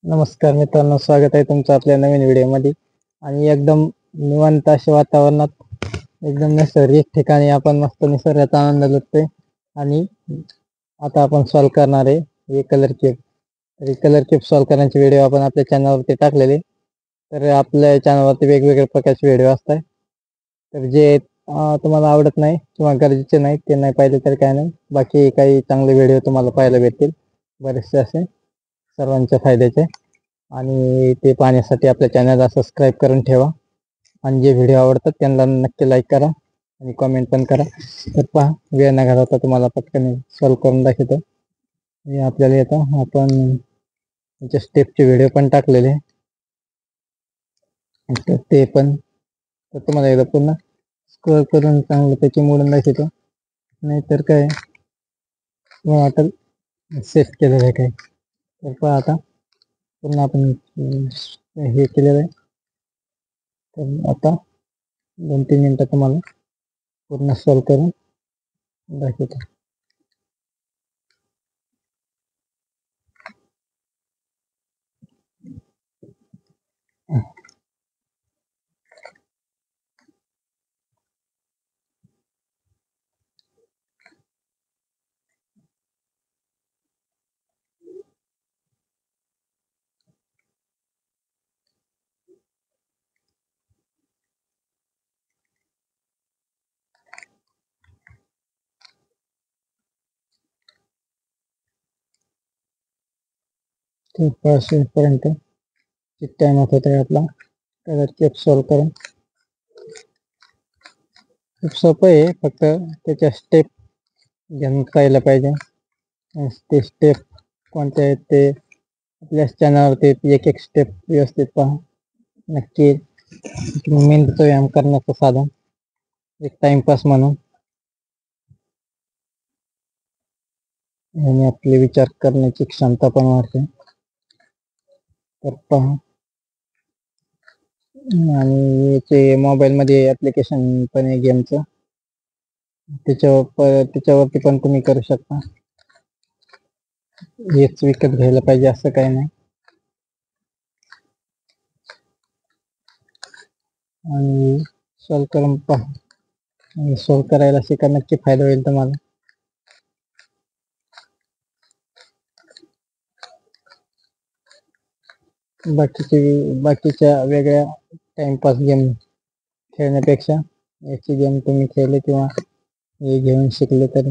नमस्कार मित्रांनो, स्वागत आहे तुमचं आपल्या नवीन व्हिडिओमध्ये. आणि एकदम निवांत अशा वातावरणात एकदम नैसर्गिक ठिकाणी आपण मस्त निसर्गाचा आनंद लुटतोय. आणि आता आपण सॉल्व करणार आहे हे कलर केप. तर कलर केप सॉल्व करण्याचे व्हिडिओ आपण आपल्या चॅनलवरती टाकलेले. तर आपल्या चॅनलवरती वेगवेगळ्या प्रकारचे व्हिडिओ असतात. तर जे तुम्हाला आवडत नाही किंवा गरजेचे नाही ते नाही पाहिले तर काय नाही, बाकी काही चांगले व्हिडिओ तुम्हाला पाहायला भेटतील, बरेचसे असे सर्वांच्या फायद्याचे. आणि ते पाहण्यासाठी आपल्या चॅनलला सबस्क्राईब करून ठेवा. आणि जे व्हिडिओ आवडतात त्यांना नक्की लाईक करा आणि कमेंट पण करा. तर पहा, वेळ न घालवता तुम्हाला पटकन सॉल्व करून दाखवतो. हे आपल्याला येतं, आपण त्याच्या स्टेपचे व्हिडिओ पण टाकलेले, तर ते पण तर तुम्हाला एकदा पुन्हा स्क्रोल करून चांगलं त्याची मोडून दाखवतो. नाहीतर काय तुम्हाला वाटेल सेट केलेलं आहे काय. तर पहा, आता पुन्हा आपण हे केलेलं आहे. तर आता 2-3 मिनिटात तुम्हाला पूर्ण सॉल्व करून दाखवतो. ते पर्यंत किती टाइम होत आहे आपला कलर केप सॉल्व करून. खूप सोपं आहे, फक्त त्याच्या स्टेप घेऊन पाहिलं पाहिजे. ते स्टेप कोणते आहेत ते आपल्या चॅनलवरती एक एक स्टेप व्यवस्थित पहा. नक्की मेंदूचा व्यायाम करण्याचं साधन, एक टाइमपास म्हणून. आणि आपले विचार करण्याची क्षमता पण वाढते. तर पहा, आणि याचे मोबाईलमध्ये ॲप्लिकेशन पण आहे गेमचं, त्याच्यावरती पण तुम्ही करू शकता. हेच विकत घ्यायला पाहिजे असं काही नाही. आणि सॉल्व करून पहा, आणि सॉल्व करायला शिका, नक्की फायदा होईल तुम्हाला. बाकीच्या वेगळ्या टाइमपास गेम खेळण्यापेक्षा याची गेम तुम्ही खेळले किंवा हे घेऊन शिकले तरी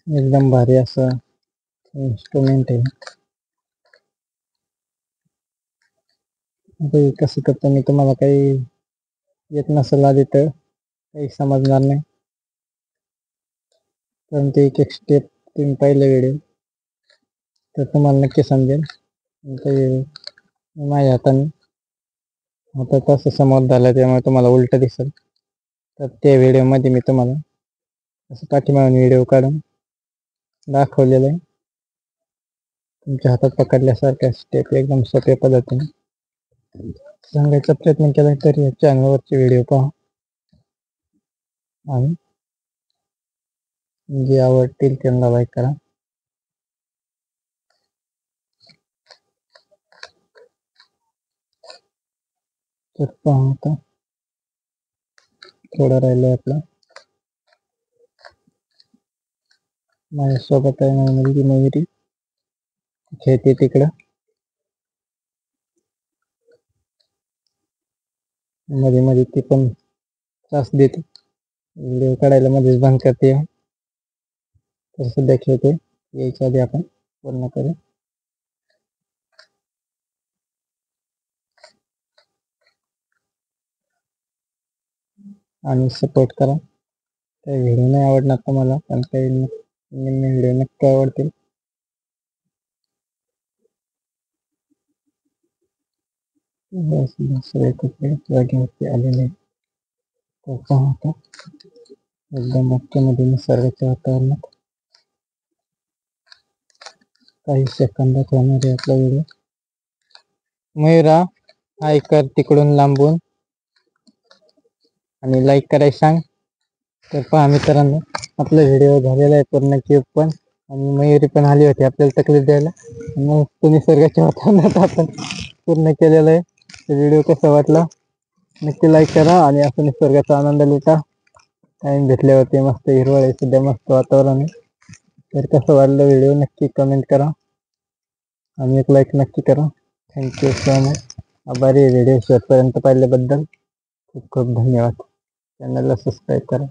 एकदम भारी असं इन्स्ट्रुमेंट आहे. आता कसं करतो मी, तुम्हाला काही येत नसेल आधी तर काही समजणार नाही, परंतु एक एक स्टेप तुम्ही पाहिलं व्हिडिओ तर तुम्हाला नक्की समजेल. माझ्या हाताने आता तसं समोर झालं त्यामुळे तुम्हाला उलट दिसेल. तर त्या व्हिडिओमध्ये मी तुम्हाला असं पाठीमागून व्हिडिओ काढून दाखवलेलं आहे. तुमच्या हातात पकडल्यासारख्या स्टेप एकदम सोप्या पद्धतीने सांगायचा प्रयत्न केला. तर या चॅनलवरचे व्हिडिओ पहा आणि जे आवडतील त्यांना लाईक करा. तर पहा, आता थोडं राहिलंय आपलं. माझ्यासोबत आहे माझी मुलगी मयुरी, खेळते तिकडं. मध्ये मध्ये ती पण त्रास देते, व्हिडिओ काढायला मध्येच बंद करते. तर सध्या खेळते, यायच्या आधी आपण पूर्ण करू. आणि सपोर्ट करा. काही व्हिडिओ नाही आवडणार तुम्हाला, पण काही निम्मे व्हिडिओ नक्की आवडतील. दुसरे कपडे जागेवरती आलेले. तर पाहता एकदम मध्ये निसर्गाच्या वातावरणात काही सेकंदात होणार आहे आपला व्हिडिओ. मयुरा, हाय कर तिकडून लांबून आणि लाईक करायला सांग. तर पहा मित्रांनो, आपला व्हिडिओ झालेला आहे पूर्ण क्यूब पण. आणि मयुरी पण आली होती आपल्याला तकलीफ द्यायला. मग तो निसर्गाच्या वातावरणात आपण पूर्ण केलेलं आहे. व्हिडिओ कसा वाटला नक्की लाईक करा आणि असं निसर्गाचा आनंद लुटा. टाइम भेटल्यावरती मस्त हिरवळ आहे, सध्या मस्त वातावरण आहे. तर कसं वाटलं व्हिडिओ नक्की कमेंट करा आणि एक लाईक नक्की करा. Thank you so much. आभारी व्हिडिओ शेवटपर्यंत पाहिल्याबद्दल खूप खूप धन्यवाद. चॅनलला सबस्क्राईब करा.